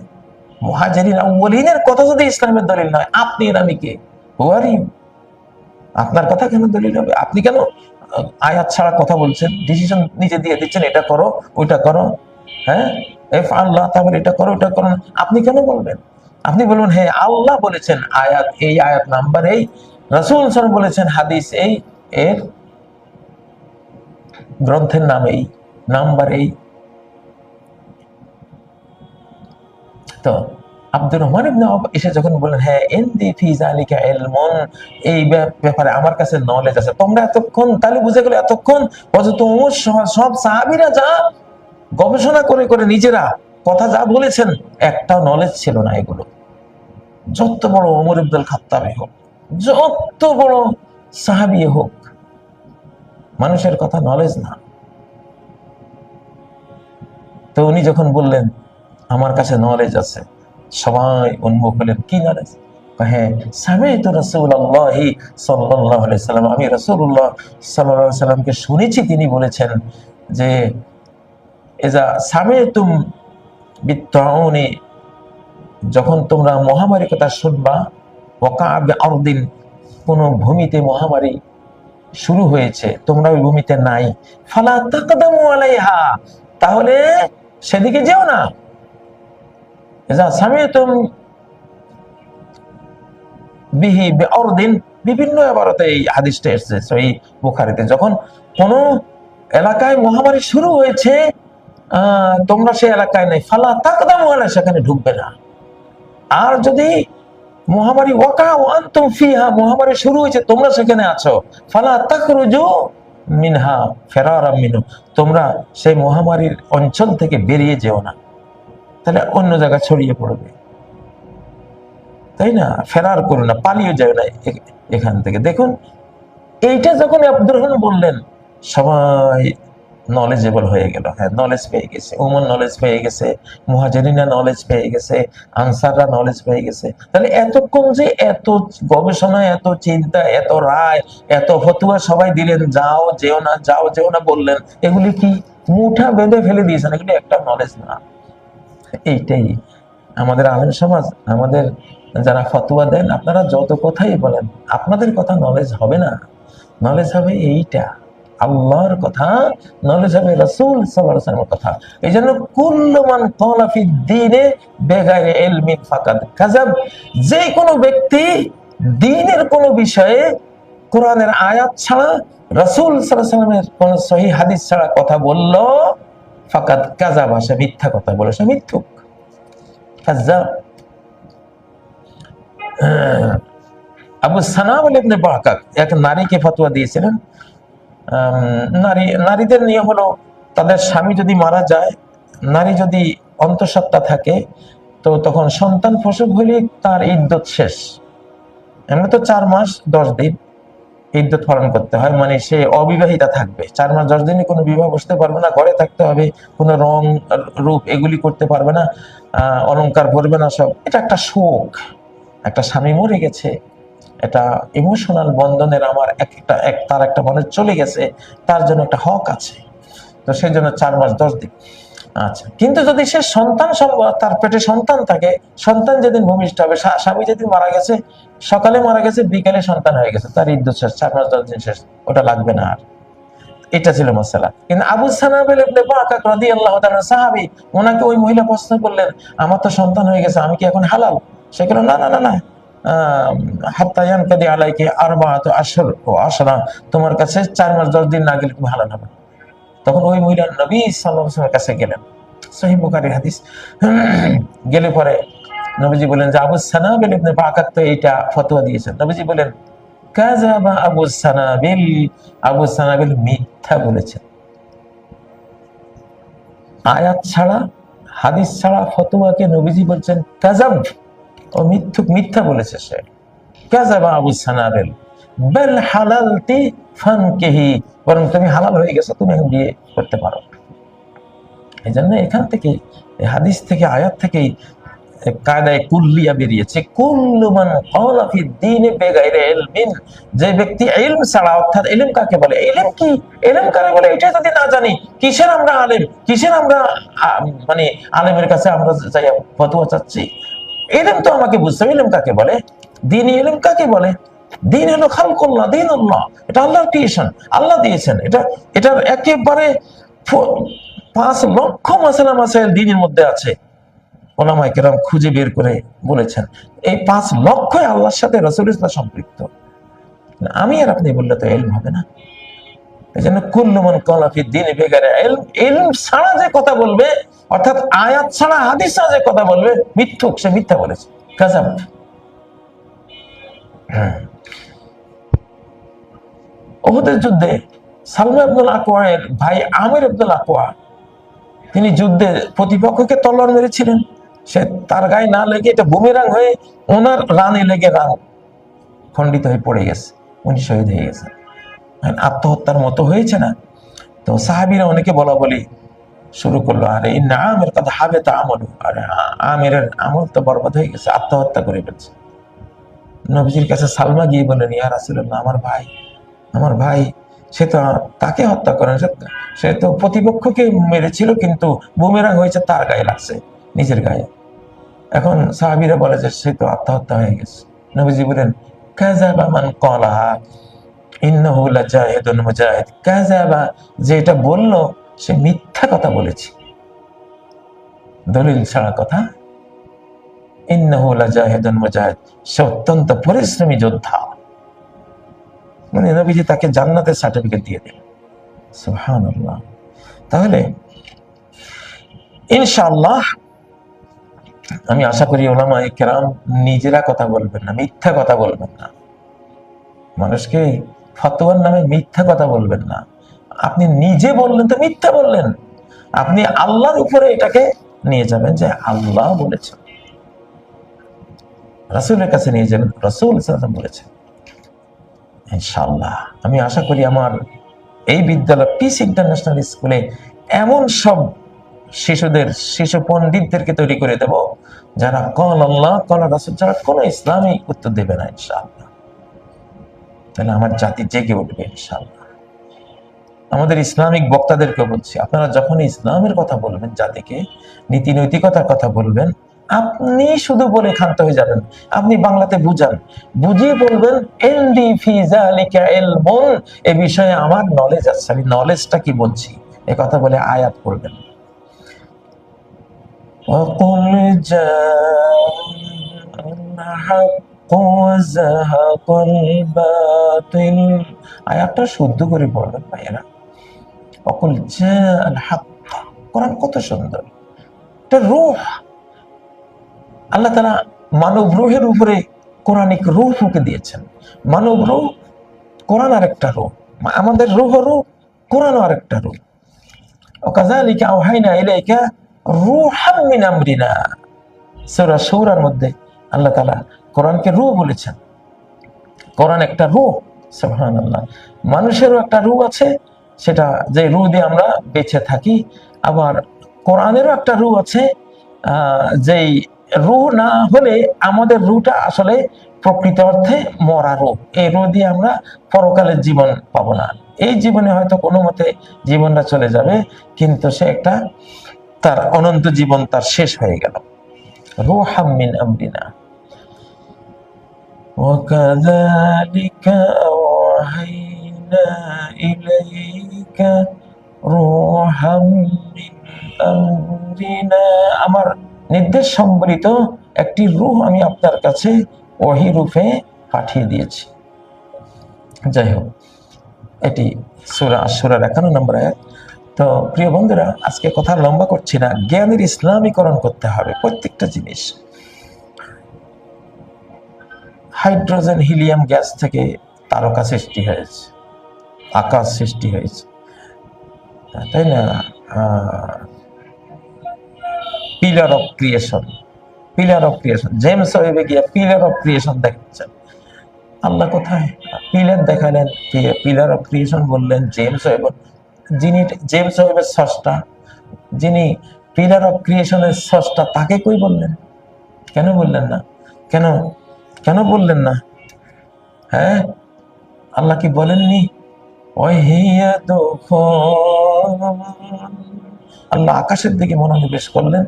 মুহাজিরিন আউয়ালিনের কথা যদি ইসলামের দলিল না হয়, আপনি আর আমি কে? হু আর ইউ? আপনার কথা কেন দলিল হবে? আপনি কেন আয়াত ছাড়া কথা বলছেন, ডিসিশন নিজে দিয়ে দিচ্ছেন, এটা করো ওইটা করো, হ্যাঁ এফ আল্লাহ, তাহলে এটা করো ওটা করো। আপনি কেন বলবেন? আপনি বলবেন হ্যাঁ আল্লাহ বলেছেন আয়াত এই, আয়াত নাম্বার এই, রাসূল সাল্লাল্লাহু আলাইহি ওয়াসাল্লাম বলেছেন হাদিস এই, এর গ্রন্থের নাম এই, নাম্বার এই। তো আব্দুর রহমান ইবনে আওফ এসে যখন বললেন, হ্যাঁ ইনদি ফি যালিকা ইলমুন, এই ব্যাপারে আমার কাছে নলেজ আছে। তোমরা এতক্ষণ তাহলে বুঝে গেলে, এতক্ষণ হযরত ওমর সব সাহাবীরা যা গবেষণা করে করে নিজেরা কথা যা বলেছেন, একটাও নলেজ ছিল না এগুলো। যত বড় ওমর ইবনুল খাত্তাবই হোক, যত বড় সাহাবী হোক, মানুষের কথা নলেজ না। তো উনি যখন বললেন আমার কাছে নলেজ আছে, সবাই উন্মুখ হলেন, কি নলেজ? হ্যাঁ, সামি'তু রাসূলুল্লাহি সাল্লাল্লাহু আলাইহি সাল্লাম, আমি রাসূলুল্লাহ সাল্লাল্লাহু আলাইহি সাল্লামকে শুনেছি, তিনি বলেছেন যে ইজা সামি'তুম বিত্তাউনি, যখন তোমরা মহামারীর কথা শুনবা, ওয়াকা বিআরদিন, কোন ভূমিতে মহামারী শুরু হয়েছে, তোমরা ওই ভূমিতে নাই, ফালা তাকদামু আলাইহা, তাহলে সেদিকে যেও না। ইজা সামি'তুম বিহি বিআরদিন, বিভিন্ন ইবারতে এই হাদিসটা এসেছে সহিহ বুখারীতে, যখন কোন এলাকায় মহামারী শুরু হয়েছে, তোমরা সেই এলাকায় নাই, ফালা তাকদামু আলাইহা, সেখানে ঢুকবে না। আর যদি মহামারী ওয়াকা ওয়া আনতুম ফিহা, মহামারী শুরু হয়েছে, তোমরা সেখানে আছো, ফালা তাখরুজু মিনহা ফিরারাম মিনহু, তোমরা সেই মহামারীর অঞ্চল থেকে বেরিয়ে যেও না, তাহলে অন্য জায়গায় ছড়িয়ে পড়বে, তাই না? ফেরার করো না, পালিয়ে যাও না এখান থেকে। দেখুন, এইটা যখন আব্দুর রহমান বললেন, সবাই নলেজেবল হয়ে গেল। হ্যাঁ, নলেজ পেয়ে গেছে, ওমর নলেজ পেয়ে গেছে, মুহাজিরিনরা নলেজ পেয়ে গেছে, আনসাররা নলেজ পেয়ে গেছে। তাহলে এতক্ষণ যে এত গবেষণা, এত চিন্তা, এত রায়, এত ফতোয়া সবাই দিলেন, যাও যেও না, যাও যেও না বললেন, এগুলি কি মুঠা বেঁধে ফেলে দিয়েছেন? এগুলি একটা নলেজ না। এইটাই আমাদের আলেম সমাজ, আমাদের যারা ফতোয়া দেন, আপনারা যত কথাই বলেন, আপনাদের কথা নলেজ হবে না। নলেজ হবে এইটা আল্লাহর কথা, নলেজ হবে রাসূল সাল্লাল্লাহু আলাইহি ওয়াসাল্লামের কথা। এই জন্য কুল্লু মান ক্বালা ফি দ্বীনে বিগাইরি ইলমিন ফাকাদ কাযাব, যে কোনো ব্যক্তি দ্বীনের কোনো বিষয়ে কোরআনের আয়াত ছাড়া, রাসূল সাল্লাল্লাহু আলাইহি ওয়াসাল্লামের কোন সহিহ হাদিস ছাড়া কথা বলল, ফাকাদ কাযাব, সে মিথ্যা কথা বলে, সে মিথ্যুক, কাযাব। আবু সানাবিল ইবনে বাকাক এক নারীকে ফতোয়া দিয়েছিলেন। নারীদের নিয়ম হলো, তাদের স্বামী যদি মারা যায়, নারী যদি অন্তঃসত্ত্বা থাকে, তো তখন সন্তান প্রসব হলে তার ইদ্যত শেষ। এমনি তো 4 মাস 10 দিন ইদ্যত পালন করতে হয়, মানে সে অবিবাহিতা থাকবে 4 মাস 10 দিনে, কোনো বিবাহ বসতে পারবে না, ঘরে থাকতে হবে, কোনো রং রূপ এগুলি করতে পারবে না, অলংকার পরবে না, সব। এটা একটা শোক, একটা স্বামী মরে গেছে, এটা ইমোশনাল বন্ধনের, আমার তার একটা মানুষ চলে গেছে, তার জন্য একটা হক আছে, তো সেই জন্য 4 মাস 10 দিন। আচ্ছা, কিন্তু যদি সে সন্তান, তার পেটে সন্তান থাকে, সন্তান যেদিন ভূমিষ্ঠ হবে, স্বামী যেদিন মারা গেছে, সকালে মারা গেছে, বিকালে সন্তান হয়ে গেছে, তার ইদ্যত শেষ, 4 মাস 10 দিন শেষ, ওটা লাগবে না আর। এটা ছিল মাসালা। কিন্তু আবু সানাবিল ইবনে বাকাক রাদিয়াল্লাহু তাআলা সাহাবী, ওনাকে ওই মহিলা প্রশ্ন করলেন, আমার তো সন্তান হয়ে গেছে, আমি কি এখন হালাল? সে বলল, না না না না, হাত্তা ইয়ানকাদি আলাইকি আরবাআতু আশহুর ওয়া আশরা, তোমার কাছে 4 মাস 10 দিন না গেলে তুমি হালাল হবে। তখন ওই মহিলা নবী সাল্লাল্লাহু আলাইহি ওয়াসাল্লামের কাছে গেলেন, সহিহ বুখারীর হাদিস। গেলে পরে নবীজি বলেন যে আবু সানাবিল ইবনে বাকাক তো এইটা ফতোয়া দিয়েছেন। নবীজি বলেন, কাযাবা আবু সানাবিল, আবু সানাবিল মিথ্যা বলেছেন। আয়াত ছাড়া, হাদিস ছাড়া ফতোয়াকে নবীজি বলছেন কাযাব, ও মিথ্যুক, মিথ্যা বলেছে সে। কাযাবা আবু সানাবিল, বাল হালালতি ফানকিহি, বরং তুমি হালাল হয়ে গেছো, তুমি এখন বিয়ে করতে পারো। এই জন্য এখান থেকে, হাদিস থেকে, আয়াত থেকেই কায়দায়ে কুল্লিয়া বেরিয়েছে, কুল্লু মান ক্বালা ফি দ্বীনি বিগাইরি ইলমিন, যে ব্যক্তি ইলম ছাড়া, অর্থাৎ ইলম কাকে বলে, ইলম কি, ইলম কাকে বলে, এটা যদি না জানি, কিসের আমরা আলেম, কিসের আমরা মানে আলেমের কাছে আমরা যাই ফতোয়া চাচ্ছি? ইলম তো আমাকে বুঝতে হবে, ইলম কাকে বলে, দ্বীনি ইলম কাকে বলে? দ্বীন হলো খালকুল্লাহ, দ্বীনুল্লাহ, এটা আল্লাহর ক্রিয়েশন, আল্লাহ দিয়েছেন। এটার একেবারে 5 লক্ষ মাসালা মাসাইল দ্বীনের মধ্যে আছে, ওলামায়ে কেরাম খুঁজে বের করে বলেছেন। এই 5 লক্ষই আল্লাহর সাথে রাসূলের সাথে সম্পৃক্ত। আমি আর আপনি বললে তো ইলম হবে না। এই জন্য কুল্লু মান ক্বালা ফি দ্বীনি বিগাইরি ইলম, ইলম ছাড়া যে কথা বলবে, অর্থাৎ আয়াত ছাড়া হাদিস ছাড়া যে কথা বলবে মিথ্যুক, সে মিথ্যা বলেছে, কাযাব। উহুদের যুদ্ধে সালমা ইবনুল আকওয়ার ভাই আমির ইবনুল আকওয়া, তিনি যুদ্ধে প্রতিপক্ষকে তলোয়ার মেরেছিলেন, সে তার গায়ে না লেগে এটা বুমেরাং হয়ে ওনার রানে লেগে রান খণ্ডিত হয়ে পড়ে গেছে, উনি শহীদ হয়ে গেছেন। আত্মহত্যার মতো হয়েছে না? তো সাহাবীরা অনেকে বলা বলি শুরু করলো, আরে ইন্না আমির কাদ হাবিতা আমালু, আরে আমিরের আমল তো বরবাদ হয়ে গেছে, আত্মহত্যা করে ফেলছে। নবীজির কাছে সালমা গিয়ে বললেন, ইয়া রাসূলুল্লাহ, আমার ভাই সে তো তাকে হত্যা করেন, সে তো প্রতিপক্ষকে মেরেছিল, কিন্তু বুমেরাং হয়েছে তার গায়ে লাগছে, নিজের গায়ে। এখন সাহাবীরা বলে যে সে তো আত্মহত্যা হয়ে গেছে। নবীজি বলেন, কাযাবা মান ক্বালাহা ইন্নাহু লাজাহিদুন মুজাহিদ। কাযাবা, যে এটা বললো সে মিথ্যা কথা বলেছে, দলিল ছাড়া কথা। ইন্নাহু লাজাহিদুন মুজাহিদ, সে অত্যন্ত পরিশ্রমী যোদ্ধা। মানে নবীজি তাকে জান্নাতের সার্টিফিকেট দিয়ে দিলেন। সুবহানাল্লাহ। তাহলে ইনশাআল্লাহ আমি আশা করি উলামায়ে কেরাম নিজেরা কথা বলবেন না, মিথ্যা কথা বলবেন না, মানুষকে ফতোয়ার নামে মিথ্যা কথা বলবেন না। আপনি নিজে বললেন তো মিথ্যা বললেন, আপনি আল্লাহর উপরে এটাকে নিয়ে যাবেন যে আল্লাহ বলেছেন, রাসূলের কাছে নিয়ে যাবেন, রাসূল সাল্লাল্লাহু আলাইহি ওয়াসাল্লাম বলেছেন। ইনশাআল্লাহ আমি আশা করি আমার এই বিদ্যালয় পিস ইন্টারন্যাশনাল স্কুলে এমন সব শিশু পণ্ডিতদেরকে তৈরি করে দেব যারা কল আল্লাহ কল রাসূল ছাড়া কোনো ইসলামী উত্তর দেবে না ইনশাআল্লাহ। তাহলে আমার জাতি জেগে উঠবে ইনশাআল্লাহ। আমাদের ইসলামিক বক্তাদেরকে বলছি, আপনারা যখন ইসলামের কথা বলবেন, জাতিকে নীতি নৈতিকতার কথা বলবেন, আপনি শুধু বলে ক্ষান্ত হয়ে যাবেন, আপনি বাংলাতে বুঝান, বুঝিয়ে বলবেন ইনদি ফি যালিকা ইলমুন, এই বিষয়ে আমার নলেজ আছে, আমি নলেজটা কি বলছি এই কথা বলে আয়াত পড়বেন। ওয়াকুল জাআল হাক্কু ওয়া যাহাকাল বাতিল, আয়াতটা শুদ্ধ করে পড়বেন ভাইয়েরা। ওয়াকুল জাআল হাক্ক, কোরআন কত সুন্দর, এটা রূহ। আল্লাহ তাআলা মানব রূহের উপরে কোরআনিক রূহ ফুঁকে দিয়েছেন। মানব রূহ, কোরআন আরেকটা রূহ, আমাদের রূহ, কোরআন আরেকটা রূহ। ওয়াকাযালিকা আওহাইনা ইলাইকা রূহাম মিন আমরিনা, সূরা শূরার মধ্যে আল্লাহ তাআলা কোরআনকে রূহ বলেছেন। কোরআন একটা রূহ, সুবহানাল্লাহ। মানুষেরও একটা রূহ আছে, সেটা যে রূহ দিয়ে আমরা বেঁচে থাকি। আবার কোরআনেরও একটা রূহ আছে, যেই রূহ না হলে আমাদের রূহটা আসলে প্রকৃত অর্থে মরা রূহ। এই রূহ দিয়ে আমরা পরকালের জীবন পাবো না। এই জীবনে হয়তো কোনো মতে জীবনটা চলে যাবে, কিন্তু সে একটা তার অনন্ত জীবন তার শেষ হয়ে গেল। রূহাম মিন আমরিনা ওয়াকাযালিকা আওহাইনা ইলাইকা রূহাম মিন আমরিনা, আমার নির্দেশ সম্বলিত একটি রূহ আমি আপনার কাছে ওহী রূপে পাঠিয়ে দিয়েছি। যাই হোক, এটি সূরা আশ-শূরার 51 নম্বর আয়াত। তো প্রিয় বন্ধুরা, আজকে কথা লম্বা করছি না, জ্ঞানের ইসলামীকরণ করতে হবে প্রত্যেকটা জিনিস। হাইড্রোজেন হিলিয়াম গ্যাস থেকে তারকা সৃষ্টি হয়েছে, আকাশ সৃষ্টি হয়েছে, তাই না? পিলার অফ ক্রিয়েশন, জেমস ওয়েবে গিয়ে পিলার অফ ক্রিয়েশন দেখাচ্ছেন। আল্লাহ কোথায়? পিলার দেখালেন, পিলার অফ ক্রিয়েশন বললেন। জেমস ওয়েব, যিনি জেমস ওয়েবের স্রষ্টা, যিনি পিলার অফ ক্রিয়েশনের স্রষ্টা, তাকে কই বললেন? কেন বললেন না? কেন বললেন না? হ্যাঁ, আল্লাহ কি বলেননি? আল্লাহ আকাশের দিকে মনোনিবেশ করলেন,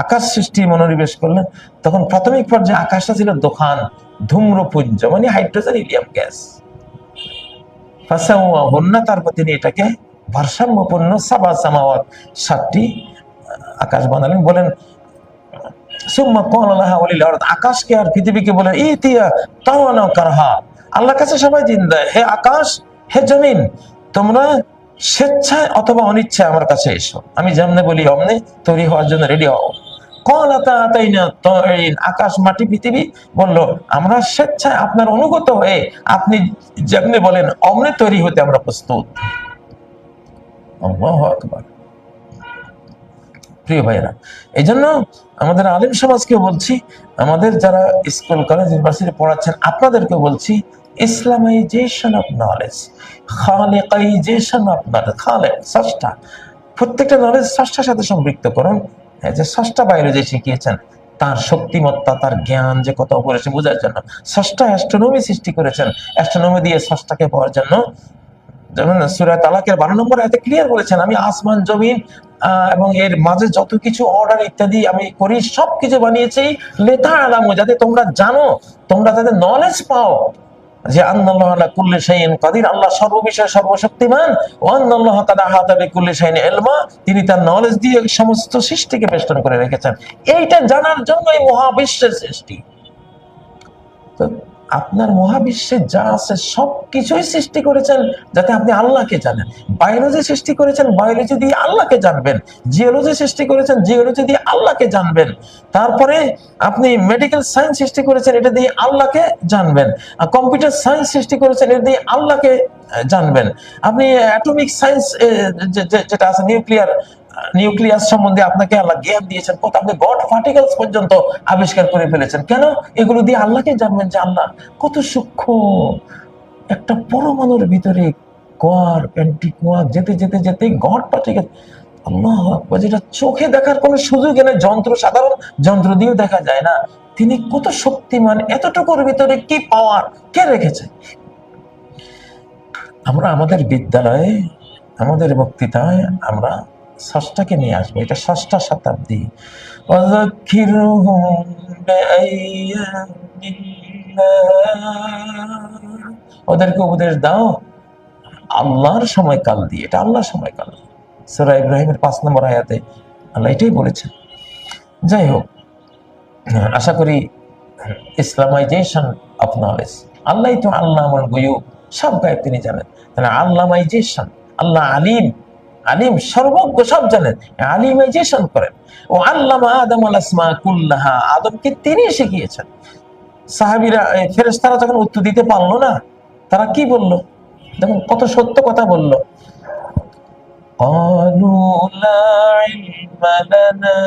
আকাশ সৃষ্টি মনোনিবেশ করলেন। তখন প্রাথমিক পর্যায়ে আকাশটা ছিল দোকান, ধূম্রপুঞ্জ, মানে হাইড্রোজেন হিলিয়াম গ্যাস। তারপর তিনি এটাকে ভারসাম্যপূর্ণ সাবা সামাওয়াত, 7টি আকাশ বানালেন। বলেন আকাশকে আর পৃথিবীকে বলেন ইতিয়া তাওয়ানা কারহা, আল্লাহর কাছে সবাই জিন দেয়, হে আকাশ, হে জমিন, তোমরা স্বেচ্ছায় অথবা অনিচ্ছায় আমার কাছে এসো, আমি যেমনে বলি অমনে তৈরি হওয়ার জন্য রেডি হও। আকাশ মাটি পৃথিবী বলল আমরা স্বেচ্ছায় আপনার অনুগত হয়ে আপনি যেমনি বলেন অমনে তৈরি হতে আমরা প্রস্তুত। আল্লাহু আকবার। প্রিয় ভাইরা, এই জন্য আমাদের আলেম সমাজকে বলছি, আমাদের যারা স্কুল কলেজ ইউনিভার্সিটি পড়াচ্ছেন আপনাদেরকে বলছি, ইসলামাইজেশন অফ নলেজ, খালেকাইজেশন অফ নলেজ, খালেক স্রষ্টা, প্রত্যেকটা নলেজ স্রষ্টার সাথে সম্পৃক্ত করুন। যে স্রষ্টা বায়োলজি শিখিয়েছেন, তার শক্তিমত্তা, তার জ্ঞান যে কত করেছে বোঝার জন্য। স্রষ্টা অ্যাস্ট্রোনমি সৃষ্টি করেছেন, অ্যাস্ট্রোনমি দিয়ে স্রষ্টাকে পাওয়ার জন্য। যেমন সূরা তালাকের 12 নম্বর আয়াতে ক্লিয়ার বলেছেন, আমি আসমান জমিন এবং এর মাঝে যত কিছু অর্ডার ইত্যাদি আমি করি সবকিছু বানিয়েছি লেতা আলামু, যাতে তোমরা জানো, তোমরা যাতে নলেজ পাও যে আন্নাল্লাহু আলা কুল্লি শাইইন কাদির, আল্লাহ সর্ববিষয়ে সর্বশক্তিমান। ওয়া আন্নাল্লাহা কাদ আহাতা বিকুল্লি শাইইন ইলমা, তিনি তার নলেজ দিয়ে সমস্ত সৃষ্টিকে বেষ্টন করে রেখেছেন। এইটা জানার জন্য এই মহাবিশ্বের সৃষ্টি। তো আপনার মহাবিশ্বে যা আছে সবকিছুই সৃষ্টি করেছেন যাতে আপনি আল্লাহকে জানেন। বায়োলজি সৃষ্টি করেছেন, বায়োলজি দিয়ে আল্লাহকে জানবেন। জিওলজি সৃষ্টি করেছেন, জিওলজি দিয়ে আল্লাহকে জানবেন। তারপরে আপনি মেডিকেল সায়েন্স সৃষ্টি করেছেন, এটা দিয়ে আল্লাহকে জানবেন। কম্পিউটার সায়েন্স সৃষ্টি করেছেন, এটা দিয়ে আল্লাহকে জানবেন। আপনি অ্যাটমিক সায়েন্স যেটা আছে, নিউক্লিয়াস সম্বন্ধে আপনাকে আল্লাহ জ্ঞান দিয়েছেন, কত আপনি গড পার্টিকেলস পর্যন্ত আবিষ্কার করে ফেলেছেন। কেন? এগুলো দিয়ে আল্লাহকে জানবেন যে আল্লাহ কত সূক্ষ্ম। একটা পরমাণুর ভিতরে কোয়ার্ক, অ্যান্টি কোয়ার্ক, যেতে যেতে যেতে গড পার্টিকেল, আল্লাহ আকবার, যেটা চোখে দেখার কোনো সুযোগ নেই, যন্ত্র, সাধারণ যন্ত্র দিয়েও দেখা যায় না। তিনি কত শক্তিমান, এতটুকুর ভিতরে কি পাওয়ার কে রেখেছে। আমরা আমাদের বিদ্যালয়ে, আমাদের বক্তৃতায় আমরা ষষ্ঠাকে নিয়ে আসবো। এটা ষষ্ঠ শতাব্দী। ওদেরকে উপদেশ দাও আল্লাহর সময়কাল দিয়ে, এটা আল্লাহর সময়কাল। সূরা ইব্রাহিমের 5 নম্বর আয়াতে আল্লাহ এটাই বলেছেন। যাই হোক, আশা করি ইসলামাইজেশন অফ নলেজ, আল্লাহই তো আল্লামুল গুয়ুব, সব গায়েব তিনি জানেন। তাহলে আল্লামাইজেশন, আল্লাহ আলিম, আলিম সর্বজ্ঞ, সব জানেন, আলিমাইজেশন করেন। ও আল্লামা আদম আল আসমা কুল্লাহা, আদমকে তিনি শিখিয়েছেন। সাহাবীরা, ফেরেশতারা যখন উত্তর দিতে পারলো না, তারা কি বললো? দেখুন কত সত্য কথা বললো। قالوا لا علم لنا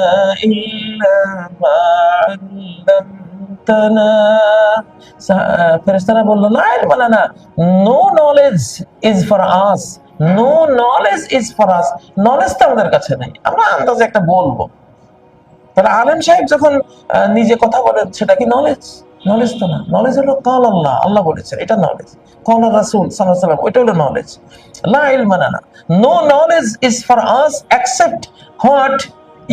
إلا ما علمتنا, ফেরেশতারা বলল লা ইলমা লানা, no knowledge is for us, no knowledge is for us, knowledge তো আমাদের কাছে নেই, আমরা আন্দাজে একটা বলবো। তাহলে আলেম সাহেব যখন নিজে কথা বলেন, সেটা কি নলেজ? নলেজ তো না। নলেজ হলো কাল আল্লাহ, আল্লাহ বলেছেন, এটা নলেজ। কাল রাসূল সাল্লাল্লাহু আলাইহি ওয়াসাল্লাম, ওইটা হলো নলেজ। লা ইলমা লানা, no knowledge is for us except what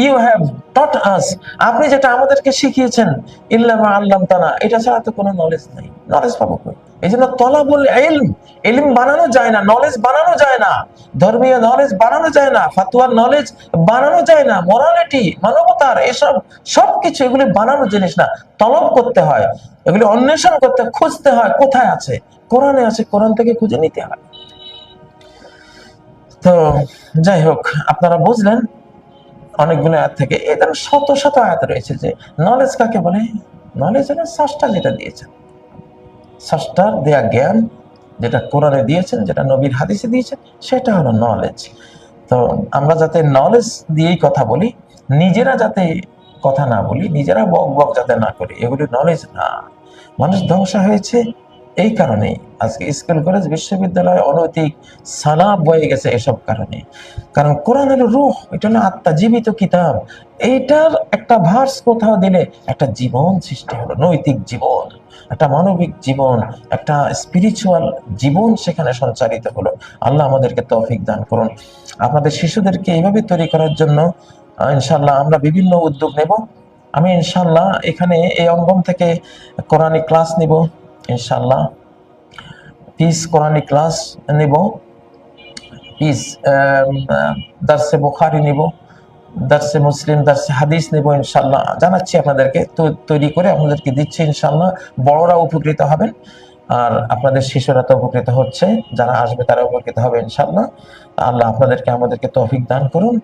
you have taught us, আপনি যেটা আমাদেরকে শিখিয়েছেন, ইল্লা মা আল্লামতানা, এটা ছাড়া তো কোনো নলেজ নাই। নলেজ পাবো কই? এই জন্য তলাবুল ইলম, ইলম বানানো যায় না, নলেজ বানানো যায় না, ধর্মীয় নলেজ বানানো যায় না, ফাতোয়ার নলেজ বানানো যায় না, মোরালিটি, মানবতার এসব সবকিছু এগুলি বানানো জিনিস না, তলব করতে হয়, এগুলি অন্বেষণ করতে, খুঁজতে হয় কোথায় আছে। কোরআনে আছে, কোরআন থেকে খুঁজে নিতে হয়। তো যাই হোক, আপনারা বুঝলেন অনেকগুলো আয়াত থেকে, এই ধরনের শত শত আয়াত রয়েছে যে নলেজ কাকে বলে। নলেজ হলো স্রষ্টা যেটা দিয়েছেন, স্রষ্টার দেয়া জ্ঞান, যেটা কোরআনে দিয়েছেন, যেটা নবীর হাদিসে দিয়েছেন, সেটা হলো নলেজ। তো আমরা যাতে নলেজ দিয়েই কথা বলি, নিজেরা যাতে কথা না বলি, নিজেরা বক বক যাতে না করি, এগুলি নলেজ না। মানুষ ধ্বংস হয়েছে এই কারণে, আজকে স্কুল কলেজ বিশ্ববিদ্যালয় অনৈতিক সালাব বয়ে গেছে এসব কারণে। কারণ কোরআন হলো রূহ, এটা হলো আত্মা, জীবিত কিতাব। এইটার একটা ভার্স কোথাও দিলে একটা জীবন সৃষ্টি হলো, নৈতিক জীবন, একটা মানবিক জীবন, একটা স্পিরিচুয়াল জীবন সেখানে সঞ্চারিত হলো। আল্লাহ আমাদেরকে তৌফিক দান করুন। আপনাদের শিশুদেরকে এইভাবে তৈরি করার জন্য ইনশাআল্লাহ আমরা বিভিন্ন উদ্যোগ নেব। আমি ইনশাআল্লাহ এখানে এই অঙ্গন থেকে কোরআনিক ক্লাস নিব, ইনশাআল্লাহ পিস কোরআনিক ক্লাস নিব, পিস দারসে বুখারী নিব, দারসে মুসলিম, দারসে হাদিস নিব ইনশাআল্লাহ। জানাচ্ছি আপনাদেরকে, তো তৈরি করে আপনাদেরকে দিচ্ছি ইনশাআল্লাহ। বড়রা উপকৃত হবেন। আর আপনাদের শিশুরা তো উপকৃত হচ্ছে, যারা আসবে তারা উপকৃত হবে ইনশাআল্লাহ। আল্লাহ আপনাদেরকে আমাদেরকে তৌফিক দান করুন,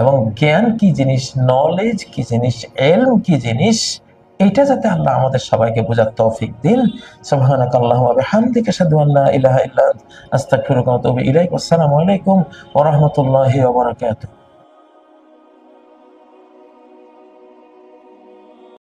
এবং জ্ঞান কি জিনিস, নলেজ কি জিনিস, ইলম কি জিনিস, এইটা যাতে আল্লাহ আমাদের সবাইকে বোঝার তৌফিক দিন। সুবহানাকাল্লাহু ওয়া বিহামদিকা আশহাদু আন লা ইলাহা ইল্লা আনতা আস্তাগফিরুকা ওয়া আতুবু ইলাইক। আসসালামু আলাইকুম ওয়া রাহমাতুল্লাহি ওয়া বারাকাতুহু।